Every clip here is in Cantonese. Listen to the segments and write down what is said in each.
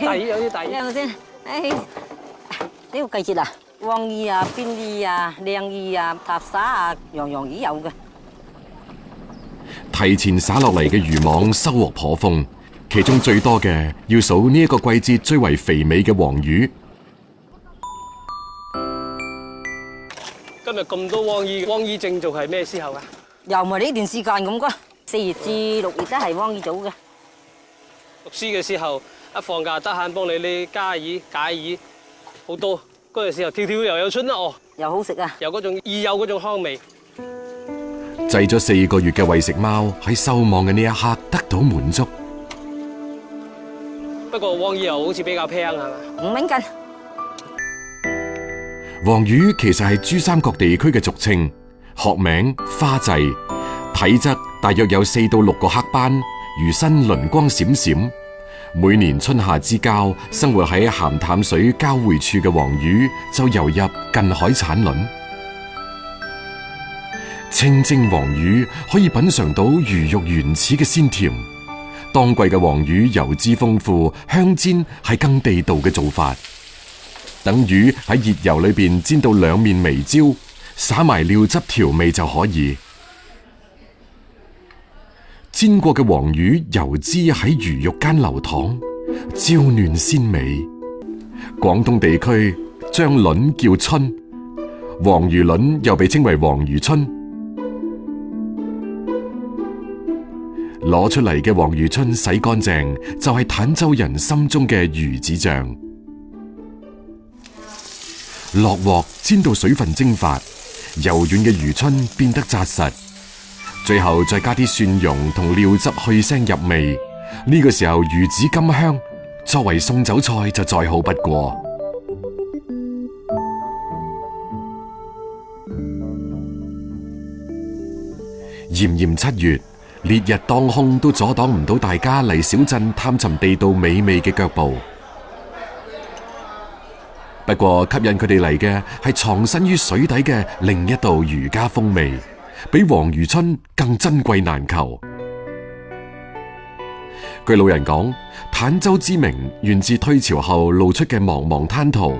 大魚有啲大魚。睇下先，呢個季節啊，黃魚啊、邊魚啊、靚魚啊、塔沙啊，樣樣魚有嘅。提前灑落嚟嘅漁網收穫頗豐，其中最多嘅要數呢一個季節最為肥美嘅黃魚。今日咁多黃魚，黃魚正做係咩時候啊？又唔係呢段時間咁噶，4月至6月都係黃魚早嘅。讀書嘅時候，一放假得閒幫你哋加魚、解魚，好多。嗰陣時候跳跳又有春啦，哦，又好食啊！有嗰種已有嗰種香味。製咗4個月嘅餵食貓喺收網嘅呢一刻得到滿足。不過黃魚又好似比較平係嘛5蚊斤。黃魚其實係珠三角地區嘅俗稱，學名花鯽，體質大約有4到6個黑斑，魚身鱗光閃閃。每年春夏之交，生活喺鹹淡水交匯處嘅黃魚就游入近海產卵。清蒸黃魚可以品嘗到魚肉原始嘅鮮甜。當季嘅黃魚油脂豐富，香煎係更地道嘅做法。等魚喺熱油裏邊煎到兩面微焦，灑埋料汁調味就可以。煎過嘅黃魚油脂喺魚肉間流淌，焦嫩鮮美。廣東地區將卵叫春，黃魚卵又被稱為黃魚春。攞出嚟嘅黃魚春洗乾淨，就係坦洲人心中嘅魚子醬。落鑊煎到水分蒸發，柔軟嘅魚春變得紮實。最後再加啲蒜蓉同料汁去腥入味，呢個時候魚子甘香，作為送酒菜就再好不過。炎炎7月，烈日當空都阻擋唔到大家嚟小鎮探尋地道美味嘅腳步。不過吸引佢哋嚟嘅係藏身於水底嘅另一道漁家風味，比黃魚春更珍貴難求。據老人講，坦洲之名源自退潮後露出嘅茫茫灘塗。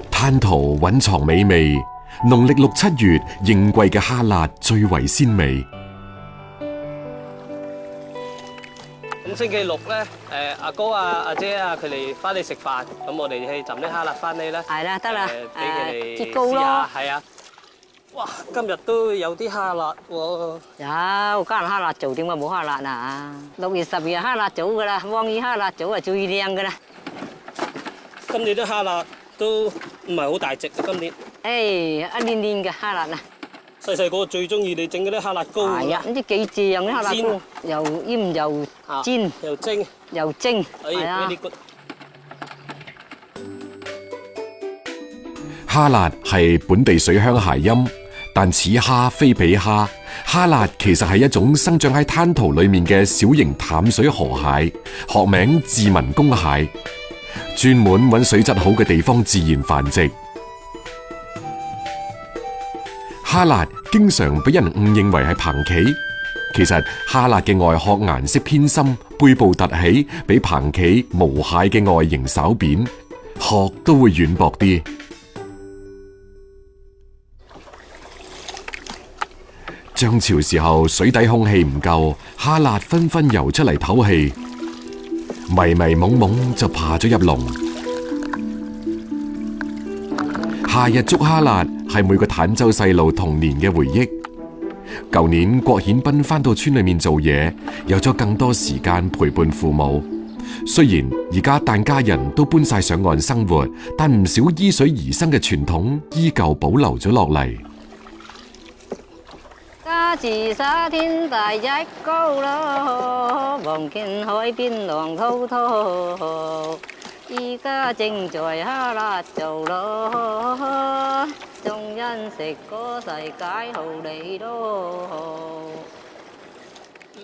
灘塗蘊藏美味，農曆6、7月應季嘅蝦辣最為鮮美。咁星期六咧，阿哥啊、阿姐啊，佢哋翻嚟食飯，咁我哋去浸啲蝦辣翻嚟啦。係啦，得啦，俾佢哋結糕咯。試下，係啊。哇，今日都有啲蝦辣喎。有家人蝦辣做，點解冇蝦辣啊？6月、10月蝦辣早噶啦，黃魚蝦辣早係最靚噶啦。今年啲蝦辣都唔係好大隻啊，今年。一年年嘅蝦辣啊！細細個最中意你整嗰啲蝦辣糕。係啊，唔知幾正啲蝦辣糕，又醃又煎又蒸又蒸，係啊。蝦辣係本地水鄉諧音，但此蝦非彼蝦。蝦辣其實係一種生長喺灘塗裏面嘅小型淡水河蟹，學名志文公蟹，專門揾水質好嘅地方自然繁殖。蝦辣經常俾人誤認為係蟛蜞，其實蝦辣嘅外殼顏色偏深，背部凸起，比蟛蜞、毛蟹嘅外形稍扁，殼都會軟薄啲。漲潮時候水底空氣唔夠，蝦辣紛紛游出嚟唞氣，迷迷懵懵就爬咗入籠。夏日捉蝦辣係每個坦洲細路童年嘅回憶。舊年郭顯斌返到村裏面做嘢，有咗更多時間陪伴父母。雖然而家疍家人都搬晒上岸生活，但唔少依水而生嘅傳統依舊保留咗落嚟。家自沙天大一高咯，望見海邊浪滔滔。依家正在蝦辣做咯，眾人食個世界好利咯。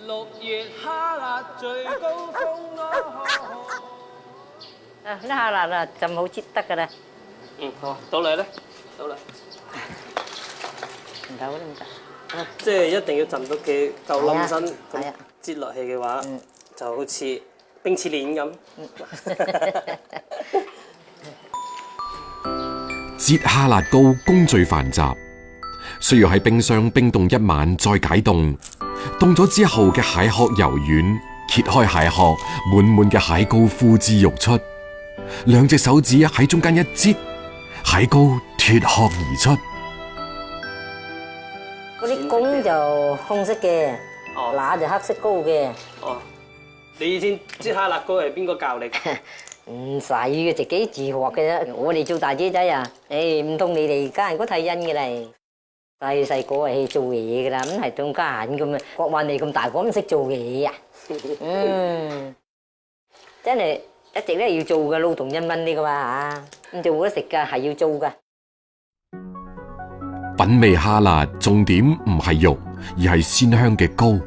6月蝦辣最高峰咯。啲蝦辣啦，浸好切得噶啦。好，到你咧，到啦。唔夠都唔得。即係一定要浸到佢夠冧身，咁擠落去嘅話，就好似冰淇淋咁。擠蝦辣糕工序繁雜，需要喺冰箱冰凍1晚再解凍。凍咗之後嘅蟹殼柔軟，揭開蟹殼，滿滿嘅蟹膏呼之欲出。2隻手指喺中間一擠，蟹膏脫殼而出。嗰啲公就紅色嘅，乸就黑色膏嘅。哦，你以前擠蝦辣糕係邊個教你㗎？唔使嘅，自己自學嘅啫。我哋做大姐仔啊，唔同你哋家人嗰睇恩嘅嚟。細個係做嘢噶啦，咁係當家人咁啊。國話你咁大個唔識做嘢啊？真係一直咧要做嘅，勞動人民呢個嘛嚇，咁做冇得食噶，係要做噶。品味蝦辣重點唔係肉，而係鮮香嘅膏。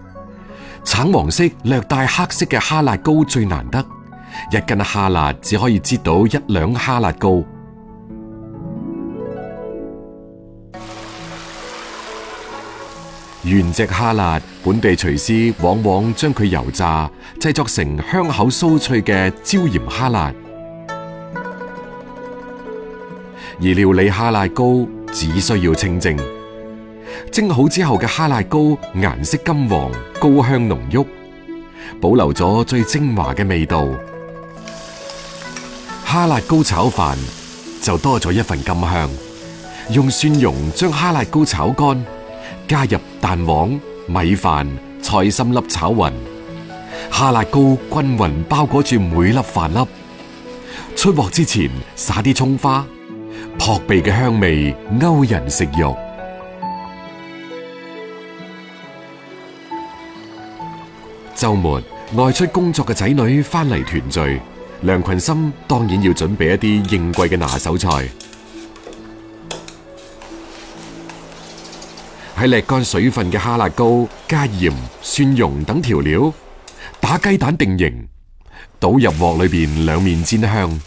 橙黃色略帶黑色嘅蝦辣膏最難得，一斤蝦辣只可以擠到1兩蝦辣膏。原隻蝦辣，本地廚師往往將佢油炸，製作成香口酥脆嘅椒鹽蝦辣。而料理蝦辣膏只需要清蒸，蒸好之後嘅蝦辣膏顏色金黃，膏香濃郁，保留咗最精華嘅味道。蝦辣膏炒飯就多咗一份甘香，用蒜蓉將蝦辣膏炒乾，加入蛋黃、米飯、菜心粒炒勻，蝦辣膏均勻包裹住每粒飯粒。出鑊之前撒啲蔥花，撲鼻嘅香味勾人食欲。週末外出工作嘅仔女翻嚟團聚，梁群心當然要準備一啲應季嘅拿手菜。喺瀝乾水分嘅蝦辣膏加鹽、蒜蓉等調料，打雞蛋定型，倒入鑊裏邊兩面煎香。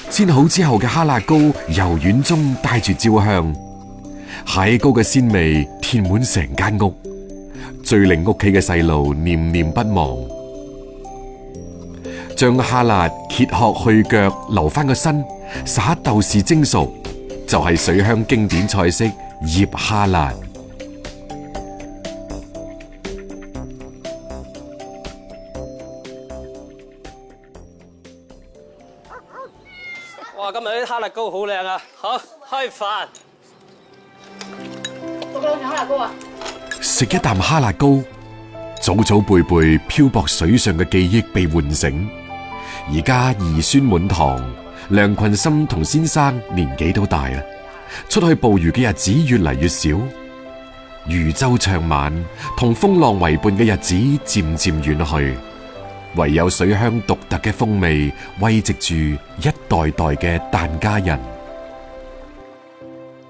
煎好之後嘅蝦辣膏柔軟中帶住焦香，蟹膏嘅鮮味填滿成間屋，最令屋企嘅細路念念不忘。將蝦辣揭殼去腳，留翻個身，撒豆豉蒸熟，就係水鄉經典菜式醃蝦辣。哇！今日啲蝦辣膏好靚啊！好，開飯。我講蝦辣膏啊！食一啖蝦辣膏，祖祖輩輩漂泊水上嘅記憶被喚醒。而家兒孫滿堂，梁群心同先生年紀都大啦，出去捕魚嘅日子越嚟越少。漁舟唱晚同風浪為伴嘅日子漸漸遠去，唯有水鄉獨特嘅風味慰藉住一代代嘅疍家人。